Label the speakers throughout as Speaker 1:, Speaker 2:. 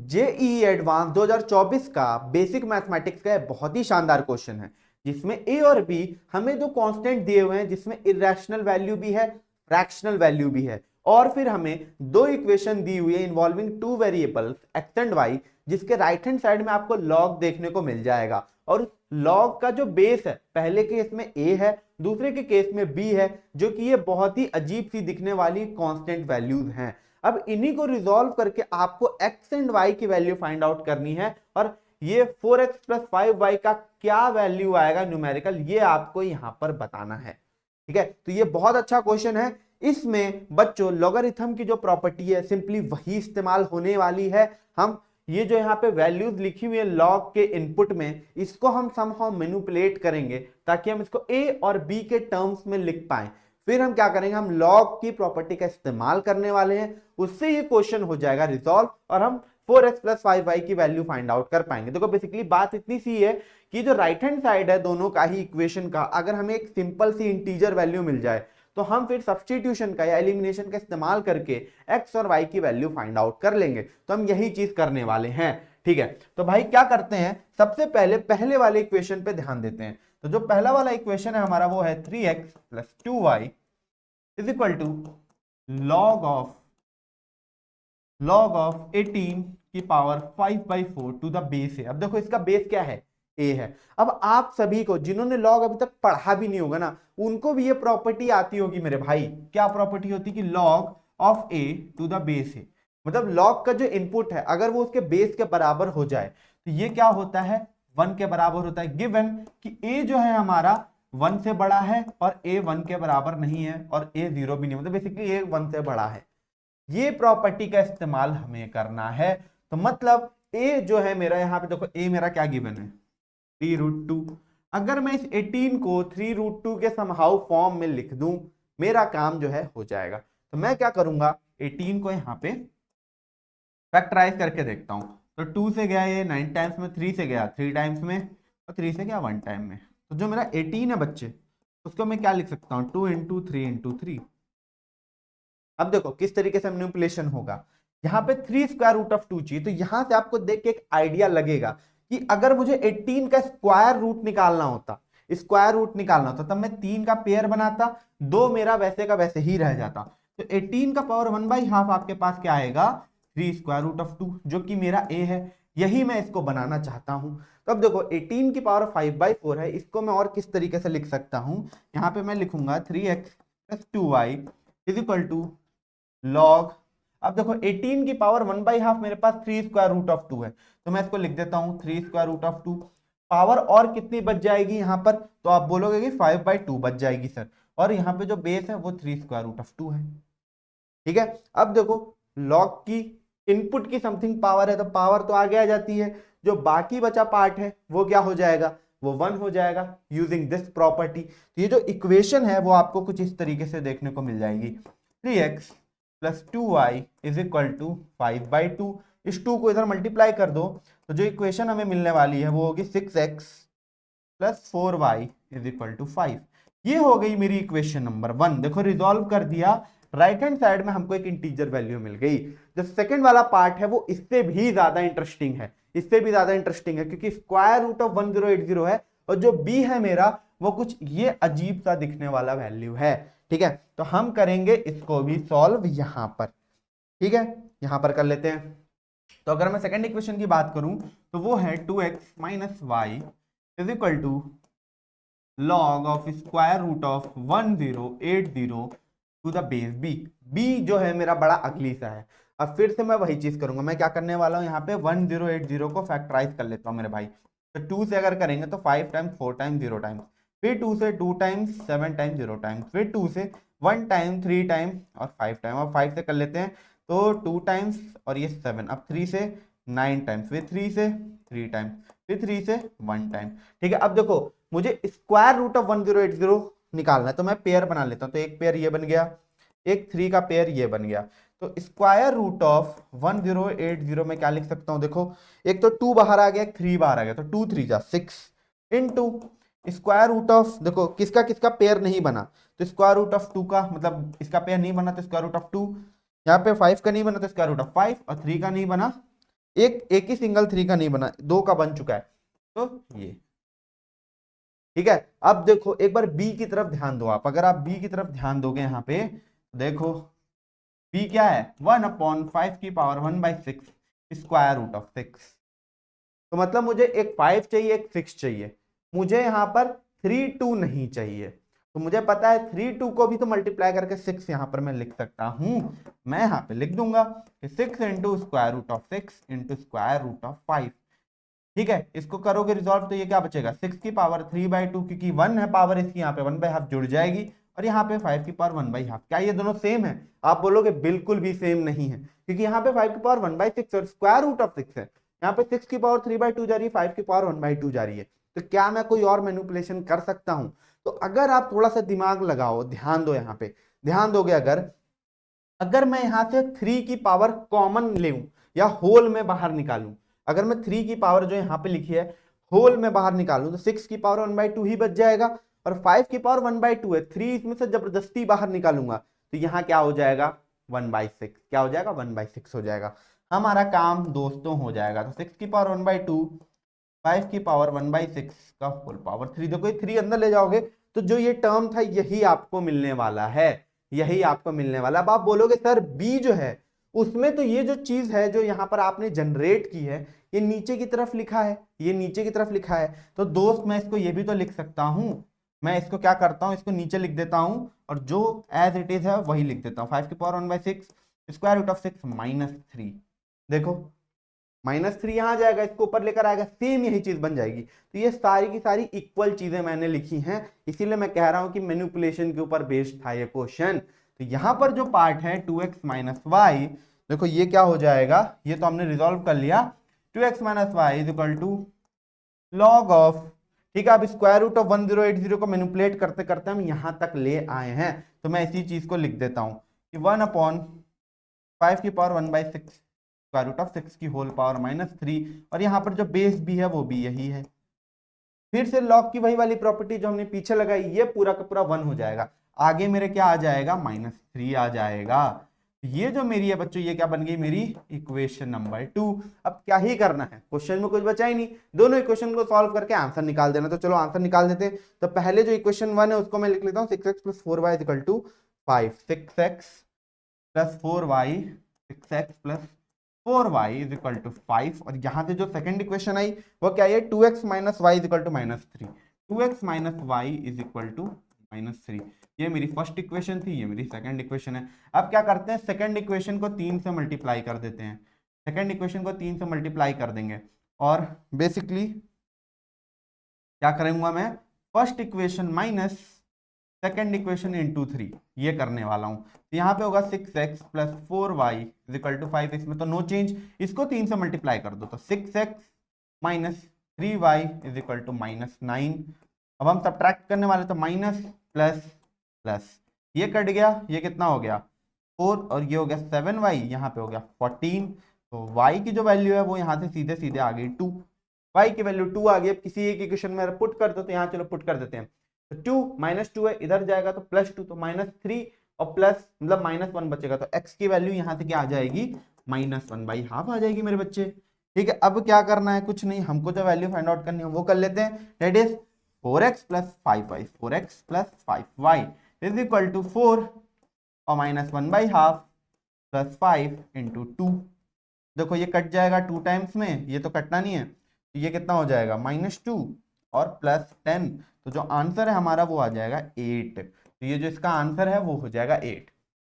Speaker 1: JEE advance 2024 का basic mathematics का बहुत ही शानदार क्वेश्चन है, जिसमें ए और बी हमें दो कांस्टेंट दिए हुए हैं, जिसमें इरेशनल वैल्यू भी है, फ्रैक्शनल वैल्यू भी है, और फिर हमें दो इक्वेशन दी हुई है involving two variables x and y, जिसके राइट हैंड साइड में आपको लॉग देखने को मिल जाएगा। और लॉग का जो बेस है, पहले केस में ए है, दूसरे के केस में बी है, जो कि ये बहुत ही अजीब सी दिखने वाली कांस्टेंट वैल्यूज हैं। अब इन्हीं को रिजॉल्व करके आपको x एंड y की वैल्यू फाइंड आउट करनी है, और ये 4x प्लस 5y का क्या वैल्यू आएगा न्यूमेरिकल, ये आपको यहां पर बताना है। ठीक है, तो ये बहुत अच्छा क्वेश्चन है। इसमें बच्चों लॉगरिथम की जो प्रॉपर्टी है सिंपली वही इस्तेमाल होने वाली है। हम ये जो यहाँ पे वैल्यूज लिखी हुई है लॉग के इनपुट में, इसको हम समहाउ मैनिपुलेट करेंगे ताकि हम इसको a और b के टर्म्स में लिख पाए। फिर हम क्या करेंगे, हम लॉग की प्रॉपर्टी का इस्तेमाल करने वाले हैं, उससे ये क्वेश्चन हो जाएगा रिजॉल्व, और हम 4x प्लस 5y की वैल्यू फाइंड आउट कर पाएंगे। देखो बेसिकली बात इतनी सी है कि जो राइट हैंड साइड है दोनों का ही इक्वेशन का, अगर हमें एक सिंपल सी इंटीजर वैल्यू मिल जाए तो हम फिर सब्स्टिट्यूशन का या एलिमिनेशन का इस्तेमाल करके x और y की वैल्यू फाइंड आउट कर लेंगे। तो हम यही चीज करने वाले हैं। ठीक है, तो भाई क्या करते हैं, सबसे पहले वाले इक्वेशन पे ध्यान देते हैं। तो जो पहला वाला इक्वेशन है हमारा वो है 3x plus 2y is equal to log of 18 की पावर 5/4 टू द बेस है। अब देखो इसका बेस क्या है, ए है। अब आप सभी को जिन्होंने लॉग अभी तक पढ़ा भी नहीं होगा ना, उनको भी ये प्रॉपर्टी आती होगी मेरे भाई। क्या प्रॉपर्टी होती कि log of a to the base है, मतलब लॉग का जो इनपुट है अगर वो उसके बेस के बराबर हो जाए तो ये क्या होता है, 1 के बराबर होता है, गिवन कि ए जो है हमारा 1 से बड़ा है और ए 1 के बराबर नहीं है और ए 0 भी नहीं, मतलब बेसिकली ए 1 से बड़ा है। ये प्रॉपर्टी का इस्तेमाल हमें करना है। तो मतलब ए जो है मेरा, यहां पे देखो ए मेरा क्या गिवन है, 3√2। अगर मैं इस 18 को 3√2 के समहाउ फॉर्म में लिख दूं, मेरा काम जो है हो जाएगा। तो मैं क्या करूंगा, 18 को यहां पे फैक्टराइज करके देखता हूं। तो 2 से गया ये 9 टाइम्स में, 3 से गया 3 टाइम्स में, और 3 से गया 1 टाइम में। तो जो मेरा 18 है बच्चे, उसको मैं क्या लिख सकता हूँ, 2 इंटू 3 इंटू 3। अब देखो किस तरीके से मैनिपुलेशन होगा। यहाँ पे 3 स्क्वायर रूट ऑफ 2 चाहिए, तो यहां से आपको देख के एक आइडिया लगेगा कि अगर मुझे 18 का स्क्वायर रूट निकालना होता, तब मैं 3 का पेयर बनाता, 2 मेरा वैसे का वैसे ही रह जाता। तो 18 का पावर 1/2 आपके पास क्या आएगा, 3 स्क्वायर रूट ऑफ 2, जो कि मेरा ए है। यही मैं इसको बनाना चाहता हूं। तो अब देखो 18 की पावर 5/4 है, इसको मैं और किस तरीके से लिख सकता हूं, यहां पे मैं लिखूंगा 3x plus 2y is equal to log. अब देखो 18 की पावर 1/2 मेरे पास 3 स्क्वायर रूट ऑफ 2 है, तो मैं इसको लिख देता हूं 3 स्क्वायर रूट ऑफ 2। पावर और कितनी बच जाएगी यहां पर, तो आप बोलोगे कि 5/2 बच जाएगी सर, और यहां पे जो बेस है वो 3 स्क्वायर रूट ऑफ 2 है। ठीक है, अब देखो लॉग की इनपुट की समथिंग पावर है, तो पावर तो आगे आ जाती है, जो बाकी बचा पार्ट है वो क्या हो जाएगा, वो 1 हो जाएगा यूजिंग दिस प्रॉपर्टी। तो ये जो इक्वेशन है वो आपको कुछ इस तरीके से देखने को मिल जाएगी, 3x plus 2y is equal to 5/2। इस 2 को इधर मल्टीप्लाई कर दो, तो जो इक्वेशन हमें मिलने वाली है वो होगी 6x plus 4y is equal to 5। ये हो गई मेरी इक्वेशन नंबर 1। देखो रिजॉल्व कर दिया, राइट हैंड साइड में हमको एक इंटीजर वैल्यू मिल गई। जो सेकंड वाला पार्ट है वो इससे भी ज्यादा इंटरेस्टिंग है, क्योंकि स्क्वायर रूट ऑफ 1080 है, और जो b है मेरा वो कुछ ये अजीब सा दिखने वाला वैल्यू है। ठीक है, तो हम करेंगे इसको भी सॉल्व यहां पर। ठीक है, यहां पर कर लेते हैं। तो अगर मैं सेकंड इक्वेशन की बात करूं तो वो है 2x minus y is equal to log of square root of 1080 to the base b। b जो है मेरा बड़ा अगली सा है। अब फिर से मैं वही चीज करूंगा, मैं क्या करने वाला हूं, यहाँ पे 1080 को फैक्टराइज कर लेता हूँ मेरे भाई। तो 2 से अगर करेंगे तो 5 टाइम्स 4 टाइम्स 0 टाइम्स, फिर 2 से 2 टाइम्स 7 टाइम्स 0 टाइम्स, फिर 2 से 1 टाइम 3 टाइम और 5 टाइम। अब 5 से कर लेते हैं तो 2 टाइम्स और ये 7, अब 3 से 9 टाइम्स, फिर 3 से 3 टाइम्स, फिर 3 से 1 टाइम। ठीक है, अब देखो मुझे स्क्वायर रूट ऑफ 1080 निकालना है, तो मैं पेयर बना लेता हूं। तो एक पेयर ये बन गया, एक 3 का पेयर ये बन गया। तो स्क्वायर रूट ऑफ 1080 में क्या लिख सकता हूं, देखो एक तो 2 बाहर आ गया, 3 बाहर आ गया, तो 2 3 जा 6 इनटू स्क्वायर रूट ऑफ, देखो किसका किसका पेयर नहीं बना, तो स्क्वायर रूट ऑफ 2 का, मतलब इसका पेयर नहीं बना तो स्क्वायर रूट ऑफ 2, यहाँ पे 5 का नहीं बना तो स्क्वायर रूट ऑफ 5, और 3 का नहीं बना एक ही सिंगल 3 का नहीं बना, 2 का बन चुका है, तो ये ठीक है। अब देखो एक बार बी की तरफ ध्यान दो आप, अगर आप बी की तरफ ध्यान दोगे यहाँ पे देखो बी क्या है, 1/5 की पावर 1/6 स्क्वायर रूट ऑफ 6। तो मतलब मुझे एक 5 चाहिए, एक 6 चाहिए, मुझे यहाँ पर 3 2 नहीं चाहिए। तो मुझे पता है 3 2 को भी तो मल्टीप्लाई करके 6 यहाँ पर मैं लिख सकता हूं। मैं यहाँ पे लिख दूंगा कि 6 into square root of 6 into square root of 5। ठीक है, इसको करोगे रिजॉल्व तो ये क्या बचेगा, 6 की पावर 3/2, क्योंकि 1 है पावर इसकी, यहाँ पे 1/2 जुड़ जाएगी, और यहाँ पे 5 की पावर 1/2। क्या ये दोनों सेम है? आप बोलोगे बिल्कुल भी सेम नहीं है, क्योंकि यहाँ पे 5 की पावर 1/6 और स्क्वायर रूट ऑफ 6 है, यहाँ पे 6 की पावर 3/2 जा रही है, 5 की पावर 1/2 जा रही है। तो क्या मैं कोई और मैनिपुलेशन कर सकता हूं? तो अगर आप थोड़ा सा दिमाग लगाओ, ध्यान दो, यहाँ पे ध्यान दोगे, अगर मैं यहां से 3 की पावर कॉमन ले या होल में बाहर निकालूं, अगर मैं 3 की पावर जो यहाँ पे लिखी है होल में बाहर निकालूं, तो 6 की पावर 1/2 ही बच जाएगा, और 5 की पावर 1/2 है, 3 इसमें से जबरदस्ती बाहर निकालूंगा, तो यहाँ क्या हो जाएगा, 1/6। क्या हो जाएगा, 1/6 हो जाएगा। हमारा काम दोस्तों हो जाएगा। तो 6 की पावर 1/2, 5 की पावर 1/6 का होल पावर 3। देखो ये 3 अंदर ले जाओगे तो जो ये टर्म था यही आपको मिलने वाला है, यही आपको मिलने वाला। अब आप बोलोगे सर बी जो है उसमें तो ये जो चीज है जो यहाँ पर आपने जनरेट की है ये नीचे की तरफ लिखा है, ये नीचे की तरफ लिखा है, तो दोस्त मैं इसको ये भी तो लिख सकता हूं। मैं इसको क्या करता हूं, इसको नीचे लिख देता हूं और जो एज इट इज है वही लिख देता हूं। 5 की पावर 1/6 स्क्वायर रूट ऑफ 6 -3। देखो -3 यहां जाएगा, इसको ऊपर लेकर आएगा, सेम यही चीज बन जाएगी। तो ये सारी की सारी इक्वल चीजें मैंने लिखी हैं, इसीलिए मैं कह रहा हूं कि मैनिपुलेशन के ऊपर बेस्ड था ये क्वेश्चन। तो यहां पर जो पार्ट है 2x माइनस वाई, देखो ये क्या हो जाएगा, ये तो हमने रिजॉल्व कर लिया। 2x minus y is equal to log of, ठीक है। अब स्क्वायर रूट ऑफ 1080 को मैनिपुलेट करते करते हम यहां तक ले आए हैं, तो मैं इसी चीज को लिख देता हूं कि 1/5 की पावर 1/6 स्क्वायर रूट ऑफ 6 की होल पावर -3, और यहाँ पर जो बेस भी है वो भी यही है। फिर से लॉग की वही वाली प्रॉपर्टी जो हमने पीछे लगाई, ये पूरा का पूरा 1 हो जाएगा। आगे मेरे क्या आ जाएगा, -3 आ जाएगा। ये जो मेरी है बच्चों, ये क्या बन गई मेरी इक्वेशन नंबर 2। अब क्या ही करना है, क्वेश्चन में कुछ बचा ही नहीं, दोनों इक्वेशन को सॉल्व करके आंसर निकाल देना। तो चलो आंसर निकाल देते हैं। तो पहले जो इक्वेशन 1 है उसको मैं लिख लेता हूँ 6x + 4y = 5। 6x + 4y, 6x + 4y = 5। और यहां से जो सेकंड इक्वेशन आई वो क्या है, 2x - y = -3। 2x - y = -3। ये मेरी फर्स्ट इक्वेशन थी, ये मेरी सेकंड इक्वेशन है। अब क्या करते हैं, सेकंड इक्वेशन को 3 से मल्टीप्लाई कर देते हैं। सेकंड इक्वेशन को 3 से मल्टीप्लाई कर देंगे और बेसिकली क्या करूंगा मैं, first equation minus second equation into 3, ये करने वाला हूं। तो यहाँ पे होगा 6x + 4y = 5। इसमें तो नो चेंज, इसको 3 से मल्टीप्लाई कर दो तो 6x - 3y = -9। अब हम सब्ट्रैक्ट करने वाले तो माइनस प्लस प्लस, ये कट गया, ये कितना हो गया 4, और ये हो गया 7y, यहाँ पे हो गया 14। तो y की जो वैल्यू है वो यहाँ से सीधे सीधे आ गई 2, y की वैल्यू 2 आ गई। अब किसी एक इक्वेशन में पुट कर दो, तो यहाँ चलो पुट कर देते हैं। तो 2 -2 है, इधर जाएगा तो +2, तो -3 और प्लस मतलब -1 बचेगा, तो x की वैल्यू यहाँ से क्या आ जाएगी, -1/2 आ जाएगी मेरे बच्चे। ठीक है, अब क्या करना है, कुछ नहीं, हमको जो वैल्यू फाइंड आउट करनी है वो कर लेते हैं। That is 4x + 5y, 4x + 5y = 4 और -1/2 + 5 × 2। देखो ये कट जाएगा 2 टाइम्स में, ये तो कटना नहीं है, तो ये कितना हो जाएगा -2 और +10। तो जो आंसर है हमारा वो आ जाएगा 8। तो ये जो इसका आंसर है वो हो जाएगा 8।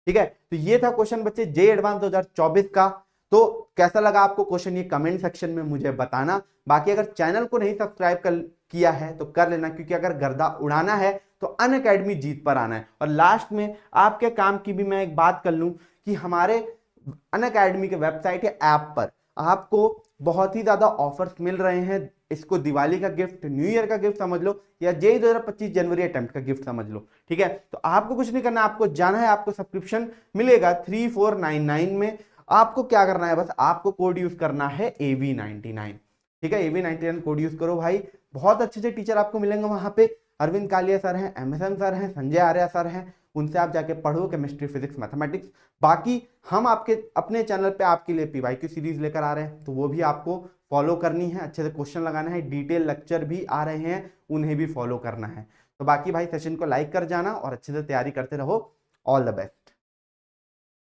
Speaker 1: ठीक है, तो ये था क्वेश्चन बच्चे जे एडवांस 2024 का। तो कैसा लगा आपको क्वेश्चन, ये कमेंट सेक्शन में मुझे बताना। बाकी अगर चैनल को नहीं सब्सक्राइब किया है तो कर लेना, क्योंकि अगर गर्दा उड़ाना है तो अनअकैडमी जीत पर आना है। और लास्ट में आपके काम की भी मैं एक बात कर लूं कि हमारे अनअकैडमी के वेबसाइट या ऐप पर आपको बहुत ही ज्यादा ऑफर्स मिल रहे हैं। इसको दिवाली का गिफ्ट, न्यू ईयर का गिफ्ट समझ लो, या जेईई 2025 जनवरी अटेम्प्ट का गिफ्ट समझ लो। ठीक है, तो आपको कुछ नहीं करना, आपको जाना है, आपको सब्सक्रिप्शन मिलेगा 3499 में। आपको क्या करना है, बस आपको कोड यूज करना है AV99। ठीक है, AV99 कोड यूज करो भाई, बहुत अच्छे से टीचर आपको मिलेंगे वहां पे। अरविंद कालिया सर हैं, MSM सर हैं, संजय आर्या सर हैं, उनसे आप जाके पढ़ो केमिस्ट्री, फिजिक्स, मैथमेटिक्स। बाकी हम आपके अपने चैनल पे आपके लिए पीवाईक्यू सीरीज लेकर आ रहे हैं, तो वो भी आपको फॉलो करनी है, अच्छे से क्वेश्चन लगाना है, डिटेल लेक्चर भी आ रहे हैं, उन्हें भी फॉलो करना है। तो बाकी भाई सेशन को लाइक कर जाना और अच्छे से तैयारी करते रहो। All the best.